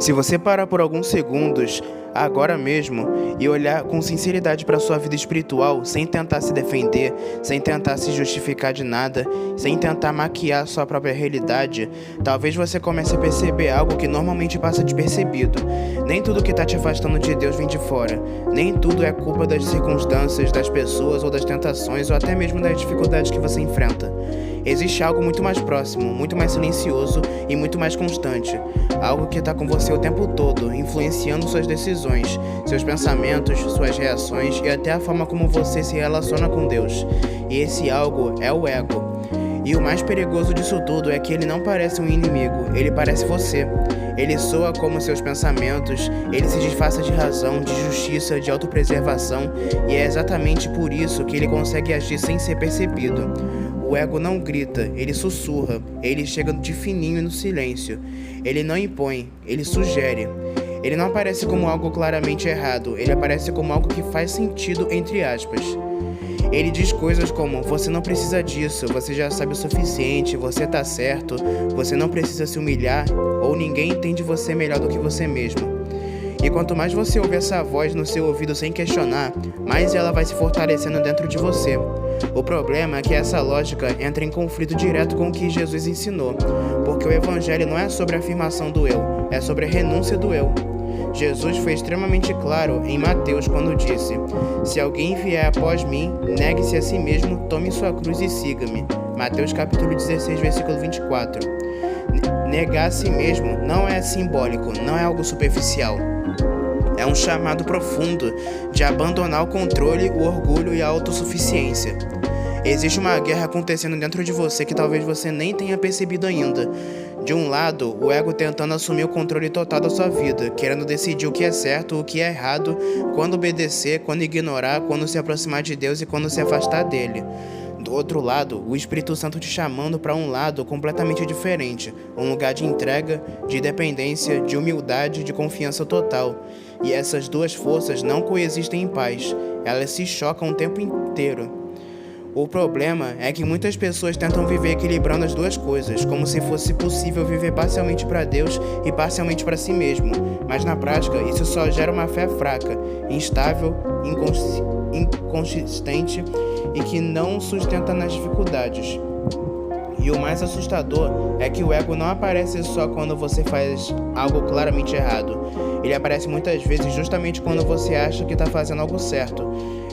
Se você parar por alguns segundos, agora mesmo, e olhar com sinceridade para sua vida espiritual, sem tentar se defender, sem tentar se justificar de nada, sem tentar maquiar sua própria realidade, talvez você comece a perceber algo que normalmente passa despercebido. Nem tudo que está te afastando de Deus vem de fora. Nem tudo é culpa das circunstâncias, das pessoas ou das tentações ou até mesmo das dificuldades que você enfrenta. Existe algo muito mais próximo, muito mais silencioso e muito mais constante. Algo que está com você o tempo todo, influenciando suas decisões, seus pensamentos, suas reações e até a forma como você se relaciona com Deus. E esse algo é o ego. E o mais perigoso disso tudo é que ele não parece um inimigo, ele parece você. Ele soa como seus pensamentos, ele se disfarça de razão, de justiça, de autopreservação, e é exatamente por isso que ele consegue agir sem ser percebido. O ego não grita, ele sussurra, ele chega de fininho no silêncio. Ele não impõe, ele sugere. Ele não aparece como algo claramente errado, ele aparece como algo que faz sentido, entre aspas. Ele diz coisas como: você não precisa disso, você já sabe o suficiente, você tá certo, você não precisa se humilhar, ou ninguém entende você melhor do que você mesmo. E quanto mais você ouve essa voz no seu ouvido sem questionar, mais ela vai se fortalecendo dentro de você. O problema é que essa lógica entra em conflito direto com o que Jesus ensinou, porque o evangelho não é sobre a afirmação do eu, é sobre a renúncia do eu. Jesus foi extremamente claro em Mateus quando disse: se alguém vier após mim, negue-se a si mesmo, tome sua cruz e siga-me. Mateus capítulo 16, versículo 24. Negar a si mesmo não é simbólico, não é algo superficial. É um chamado profundo de abandonar o controle, o orgulho e a autossuficiência. Existe uma guerra acontecendo dentro de você que talvez você nem tenha percebido ainda. De um lado, o ego tentando assumir o controle total da sua vida, querendo decidir o que é certo, o que é errado, quando obedecer, quando ignorar, quando se aproximar de Deus e quando se afastar dele. Do outro lado, o Espírito Santo te chamando para um lado completamente diferente, um lugar de entrega, de dependência, de humildade, de confiança total. E essas duas forças não coexistem em paz, elas se chocam o tempo inteiro. O problema é que muitas pessoas tentam viver equilibrando as duas coisas, como se fosse possível viver parcialmente para Deus e parcialmente para si mesmo, mas na prática isso só gera uma fé fraca, instável, inconsistente e que não sustenta nas dificuldades. E o mais assustador é que o ego não aparece só quando você faz algo claramente errado. Ele aparece muitas vezes justamente quando você acha que está fazendo algo certo.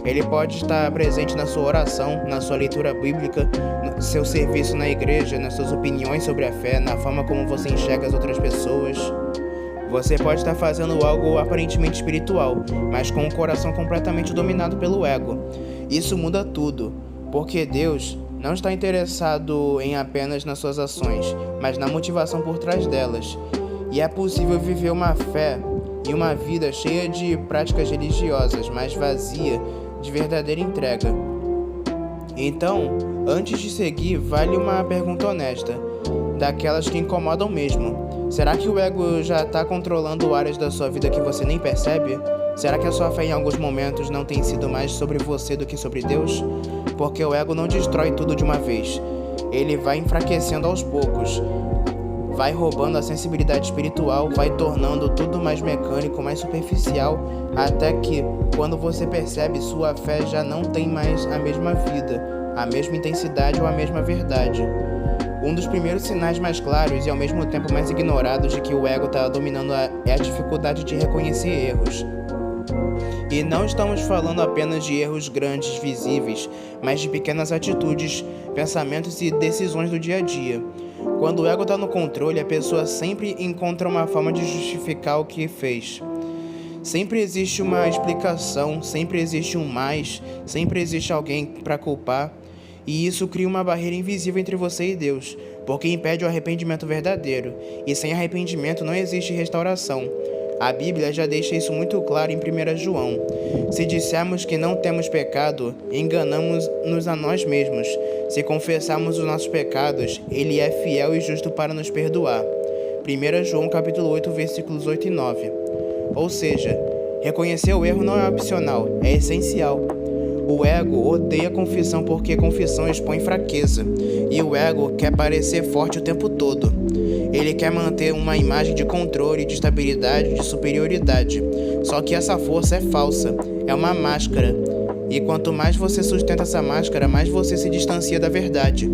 Ele pode estar presente na sua oração, na sua leitura bíblica, no seu serviço na igreja, nas suas opiniões sobre a fé, na forma como você enxerga as outras pessoas. Você pode estar fazendo algo aparentemente espiritual, mas com o coração completamente dominado pelo ego. Isso muda tudo, porque Deus não está interessado em apenas nas suas ações, mas na motivação por trás delas. E é possível viver uma fé e uma vida cheia de práticas religiosas, mas vazia de verdadeira entrega. Então, antes de seguir, vale uma pergunta honesta, daquelas que incomodam mesmo. Será que o ego já está controlando áreas da sua vida que você nem percebe? Será que a sua fé em alguns momentos não tem sido mais sobre você do que sobre Deus? Porque o ego não destrói tudo de uma vez. Ele vai enfraquecendo aos poucos. Vai roubando a sensibilidade espiritual, vai tornando tudo mais mecânico, mais superficial, até que, quando você percebe, sua fé já não tem mais a mesma vida, a mesma intensidade ou a mesma verdade. Um dos primeiros sinais mais claros e ao mesmo tempo mais ignorados de que o ego está dominando é a dificuldade de reconhecer erros. E não estamos falando apenas de erros grandes, visíveis, mas de pequenas atitudes, pensamentos e decisões do dia a dia. Quando o ego está no controle, a pessoa sempre encontra uma forma de justificar o que fez. Sempre existe uma explicação, sempre existe um mais, sempre existe alguém para culpar. E isso cria uma barreira invisível entre você e Deus, porque impede o arrependimento verdadeiro. E sem arrependimento não existe restauração. A Bíblia já deixa isso muito claro em 1 João. Se dissermos que não temos pecado, enganamos-nos a nós mesmos. Se confessarmos os nossos pecados, Ele é fiel e justo para nos perdoar. 1 João capítulo 8, versículos 8 e 9. Ou seja, reconhecer o erro não é opcional, é essencial. O ego odeia confissão porque confissão expõe fraqueza, e o ego quer parecer forte o tempo todo. Ele quer manter uma imagem de controle, de estabilidade, de superioridade. Só que essa força é falsa, é uma máscara. E quanto mais você sustenta essa máscara, mais você se distancia da verdade.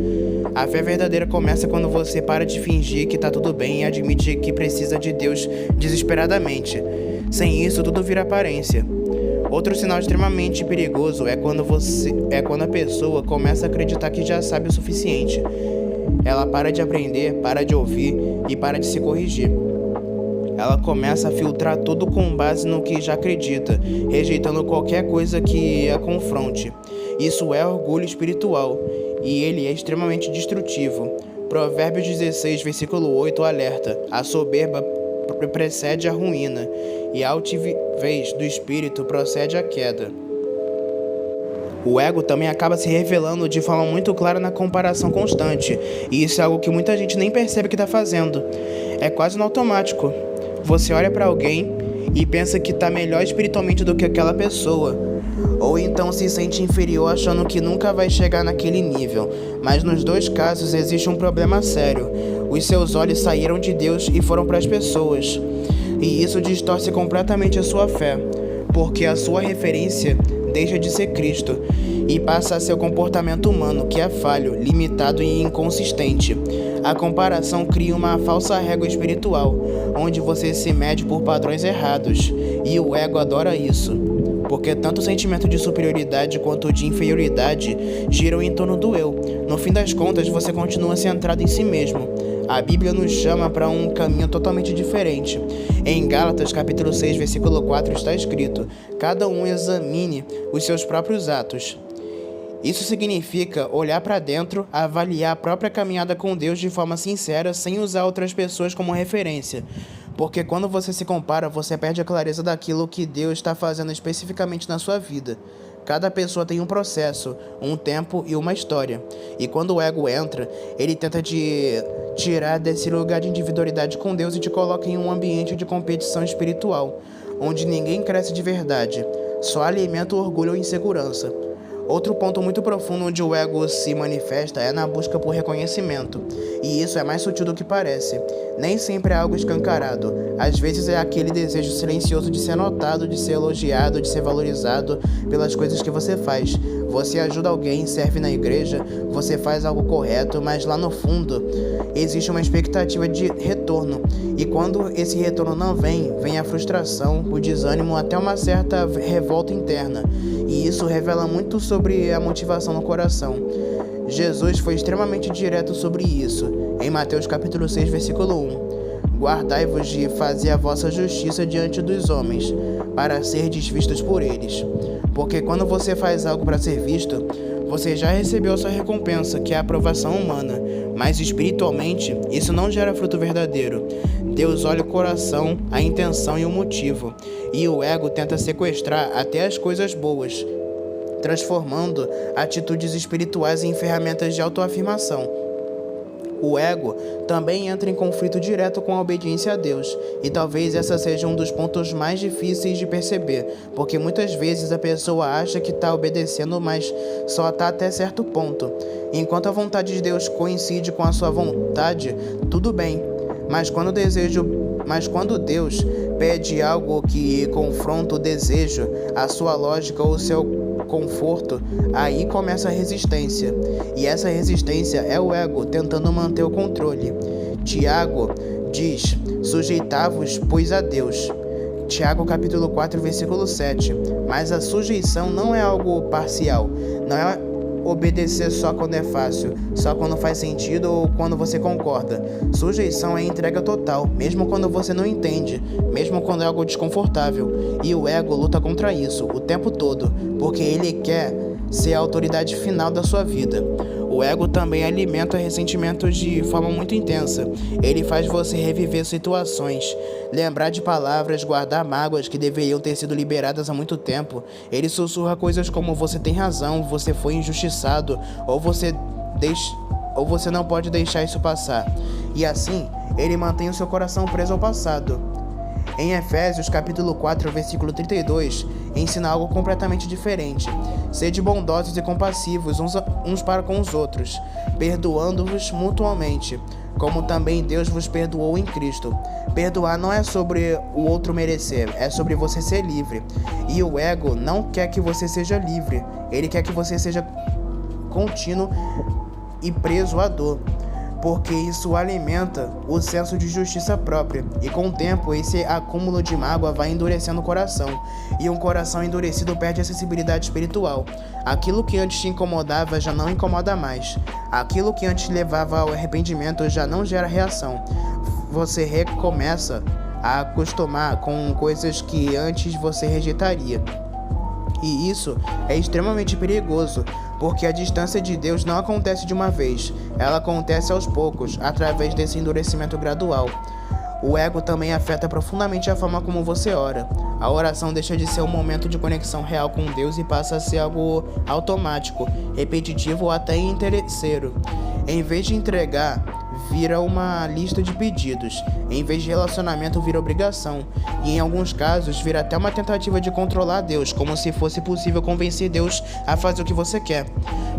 A fé verdadeira começa quando você para de fingir que tá tudo bem e admite que precisa de Deus desesperadamente. Sem isso, tudo vira aparência. Outro sinal extremamente perigoso é quando a pessoa começa a acreditar que já sabe o suficiente. Ela para de aprender, para de ouvir e para de se corrigir. Ela começa a filtrar tudo com base no que já acredita, rejeitando qualquer coisa que a confronte. Isso é orgulho espiritual, e ele é extremamente destrutivo. Provérbios 16, versículo 8 alerta: a soberba precede a ruína, e a altivez do espírito procede a queda. O ego também acaba se revelando de forma muito clara na comparação constante, e isso é algo que muita gente nem percebe que está fazendo. É quase no automático. Você olha para alguém e pensa que está melhor espiritualmente do que aquela pessoa, ou então se sente inferior achando que nunca vai chegar naquele nível. Mas nos dois casos existe um problema sério. Os seus olhos saíram de Deus e foram para as pessoas, e isso distorce completamente a sua fé, porque a sua referência deixa de ser Cristo e passa a ser o comportamento humano, que é falho, limitado e inconsistente. A comparação cria uma falsa régua espiritual, onde você se mede por padrões errados, e o ego adora isso, porque tanto o sentimento de superioridade quanto o de inferioridade giram em torno do eu. No fim das contas, você continua centrado em si mesmo. A Bíblia nos chama para um caminho totalmente diferente. Em Gálatas, capítulo 6, versículo 4, está escrito: cada um examine os seus próprios atos. Isso significa olhar para dentro, avaliar a própria caminhada com Deus de forma sincera, sem usar outras pessoas como referência. Porque quando você se compara, você perde a clareza daquilo que Deus está fazendo especificamente na sua vida. Cada pessoa tem um processo, um tempo e uma história. E quando o ego entra, ele tenta te tirar desse lugar de individualidade com Deus e te coloca em um ambiente de competição espiritual, onde ninguém cresce de verdade, só alimenta o orgulho ou insegurança. Outro ponto muito profundo onde o ego se manifesta é na busca por reconhecimento, e isso é mais sutil do que parece. Nem sempre é algo escancarado, às vezes é aquele desejo silencioso de ser notado, de ser elogiado, de ser valorizado pelas coisas que você faz. Você ajuda alguém, serve na igreja, você faz algo correto, mas lá no fundo existe uma expectativa de retorno, e quando esse retorno não vem a frustração, o desânimo, até uma certa revolta interna, e isso revela muito sobre a motivação no coração. Jesus foi extremamente direto sobre isso, em Mateus capítulo 6, versículo 1. Guardai-vos de fazer a vossa justiça diante dos homens, para serdes vistos por eles. Porque quando você faz algo para ser visto, você já recebeu a sua recompensa, que é a aprovação humana. Mas espiritualmente, isso não gera fruto verdadeiro. Deus olha o coração, a intenção e o motivo. E o ego tenta sequestrar até as coisas boas, transformando atitudes espirituais em ferramentas de autoafirmação. O ego também entra em conflito direto com a obediência a Deus, e talvez essa seja um dos pontos mais difíceis de perceber, porque muitas vezes a pessoa acha que está obedecendo, mas só está até certo ponto. Enquanto a vontade de Deus coincide com a sua vontade, tudo bem, mas quando Deus pede algo que confronta o desejo, a sua lógica ou o seu conforto, aí começa a resistência. E essa resistência é o ego tentando manter o controle. Tiago diz: sujeitai-vos, pois, a Deus. Tiago capítulo 4, versículo 7. Mas a sujeição não é algo parcial. Não é obedecer só quando é fácil, só quando faz sentido ou quando você concorda. Sujeição é entrega total, mesmo quando você não entende, mesmo quando é algo desconfortável. E o ego luta contra isso o tempo todo, porque ele quer ser a autoridade final da sua vida. O ego também alimenta ressentimentos de forma muito intensa. Ele faz você reviver situações, lembrar de palavras, guardar mágoas que deveriam ter sido liberadas há muito tempo. Ele sussurra coisas como: você tem razão, você foi injustiçado, ou você não pode deixar isso passar. E assim, ele mantém o seu coração preso ao passado. Em Efésios capítulo 4, versículo 32, ensina algo completamente diferente. Sede bondosos e compassivos uns para com os outros, perdoando-vos mutuamente, como também Deus vos perdoou em Cristo. Perdoar não é sobre o outro merecer, é sobre você ser livre. E o ego não quer que você seja livre, ele quer que você seja contínuo e preso à dor, porque isso alimenta o senso de justiça própria, e com o tempo esse acúmulo de mágoa vai endurecendo o coração, e um coração endurecido perde a sensibilidade espiritual. Aquilo que antes te incomodava já não incomoda mais, aquilo que antes levava ao arrependimento já não gera reação. Você recomeça a acostumar com coisas que antes você rejeitaria. E isso é extremamente perigoso, porque a distância de Deus não acontece de uma vez, ela acontece aos poucos, através desse endurecimento gradual. O ego também afeta profundamente a forma como você ora. A oração deixa de ser um momento de conexão real com Deus e passa a ser algo automático, repetitivo ou até interesseiro. Em vez de entregar, vira uma lista de pedidos. Em vez de relacionamento, vira obrigação. E em alguns casos, vira até uma tentativa de controlar Deus, como se fosse possível convencer Deus a fazer o que você quer.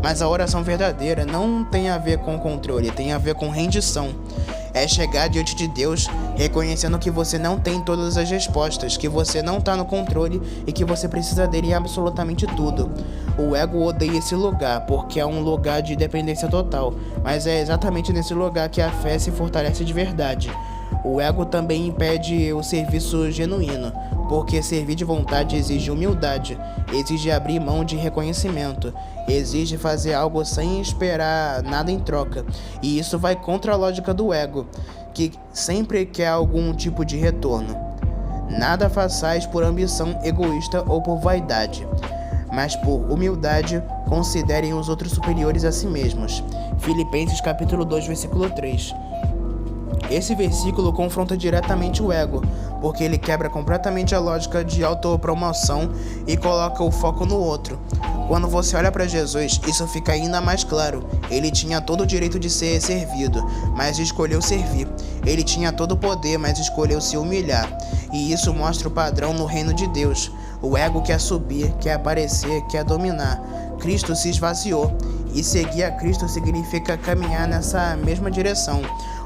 Mas a oração verdadeira não tem a ver com controle, tem a ver com rendição. É chegar diante de Deus, reconhecendo que você não tem todas as respostas, que você não está no controle e que você precisa dele em absolutamente tudo. O ego odeia esse lugar, porque é um lugar de dependência total, mas é exatamente nesse lugar que a fé se fortalece de verdade. O ego também impede o serviço genuíno, porque servir de vontade exige humildade, exige abrir mão de reconhecimento, exige fazer algo sem esperar nada em troca, e isso vai contra a lógica do ego, que sempre quer algum tipo de retorno. Nada façais por ambição egoísta ou por vaidade, mas por humildade considerem os outros superiores a si mesmos. Filipenses capítulo 2, versículo 3. Esse versículo confronta diretamente o ego, porque ele quebra completamente a lógica de autopromoção e coloca o foco no outro. Quando você olha para Jesus, isso fica ainda mais claro. Ele tinha todo o direito de ser servido, mas escolheu servir. Ele tinha todo o poder, mas escolheu se humilhar. E isso mostra o padrão no reino de Deus. O ego quer subir, quer aparecer, quer dominar. Cristo se esvaziou. E seguir a Cristo significa caminhar nessa mesma direção.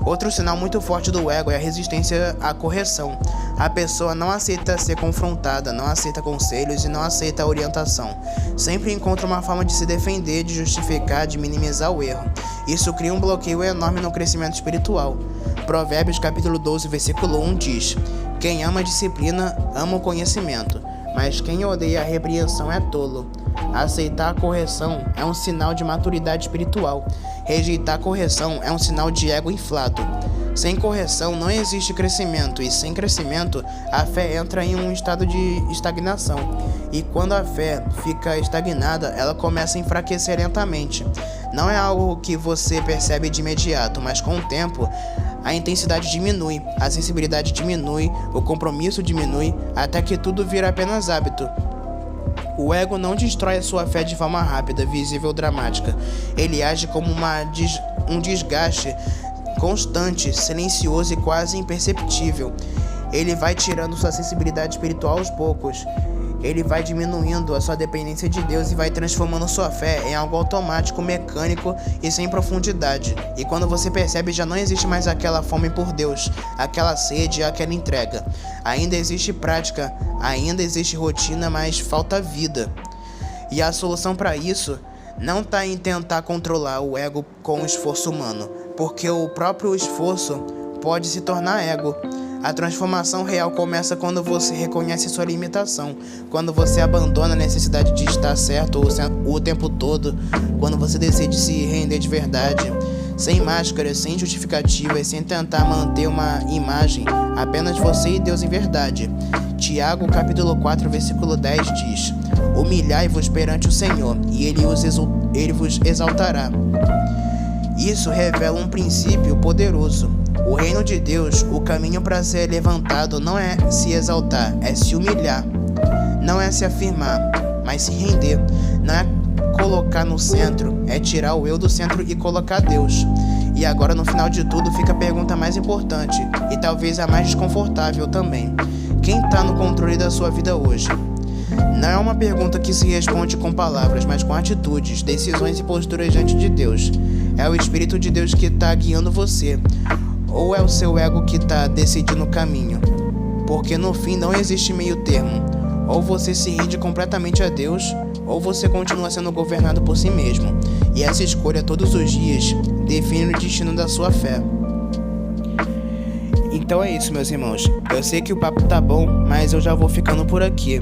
Outro sinal muito forte do ego é a resistência à correção. A pessoa não aceita ser confrontada, não aceita conselhos e não aceita orientação. Sempre encontra uma forma de se defender, de justificar, de minimizar o erro. Isso cria um bloqueio enorme no crescimento espiritual. Provérbios capítulo 12, versículo 1 diz: quem ama a disciplina, ama o conhecimento, mas quem odeia a repreensão é tolo. Aceitar a correção é um sinal de maturidade espiritual. Rejeitar a correção é um sinal de ego inflado. Sem correção não existe crescimento, e sem crescimento a fé entra em um estado de estagnação. E quando a fé fica estagnada, ela começa a enfraquecer lentamente. Não é algo que você percebe de imediato, mas com o tempo a intensidade diminui, a sensibilidade diminui, o compromisso diminui, até que tudo vira apenas hábito. O ego não destrói a sua fé de forma rápida, visível ou dramática. Ele age como um desgaste constante, silencioso e quase imperceptível. Ele vai tirando sua sensibilidade espiritual aos poucos. Ele vai diminuindo a sua dependência de Deus e vai transformando sua fé em algo automático, mecânico e sem profundidade. E quando você percebe, já não existe mais aquela fome por Deus, aquela sede, aquela entrega. Ainda existe prática, ainda existe rotina, mas falta vida. E a solução para isso não está em tentar controlar o ego com o esforço humano, porque o próprio esforço pode se tornar ego. A transformação real começa quando você reconhece sua limitação, quando você abandona a necessidade de estar certo o tempo todo, quando você decide se render de verdade, sem máscaras, sem justificativas, sem tentar manter uma imagem, apenas você e Deus em verdade. Tiago capítulo 4, versículo 10 diz: humilhai-vos perante o Senhor, e Ele vos exaltará. Isso revela um princípio poderoso. O reino de Deus, o caminho para ser levantado não é se exaltar, é se humilhar. Não é se afirmar, mas se render. Não é colocar no centro, é tirar o eu do centro e colocar Deus. E agora, no final de tudo, fica a pergunta mais importante, e talvez a mais desconfortável também. quem está no controle da sua vida hoje? Não é uma pergunta que se responde com palavras, mas com atitudes, decisões e posturas diante de Deus. É o Espírito de Deus que está guiando você, ou é o seu ego que está decidindo o caminho? Porque no fim não existe meio termo. Ou você se rende completamente a Deus, ou você continua sendo governado por si mesmo. E essa escolha todos os dias define o destino da sua fé. Então é isso, meus irmãos. Eu sei que o papo tá bom, mas eu já vou ficando por aqui.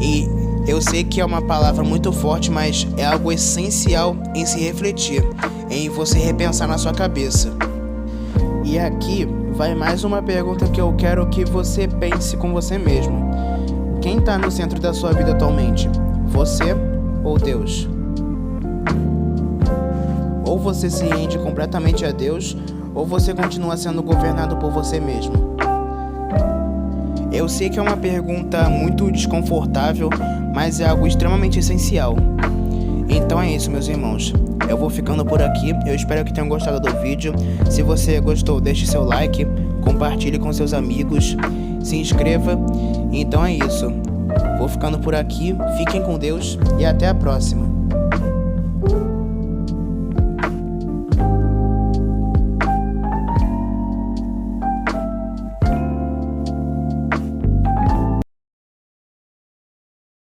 E eu sei que é uma palavra muito forte, mas é algo essencial em se refletir, em você repensar na sua cabeça. E aqui vai mais uma pergunta que eu quero que você pense com você mesmo. Quem está no centro da sua vida atualmente? Você ou Deus? Ou você se rende completamente a Deus, ou você continua sendo governado por você mesmo? Eu sei que é uma pergunta muito desconfortável, mas é algo extremamente essencial. Então é isso, meus irmãos. Eu vou ficando por aqui. Eu espero que tenham gostado do vídeo. Se você gostou, deixe seu like, compartilhe com seus amigos, se inscreva. Então é isso. Vou ficando por aqui. Fiquem com Deus e até a próxima.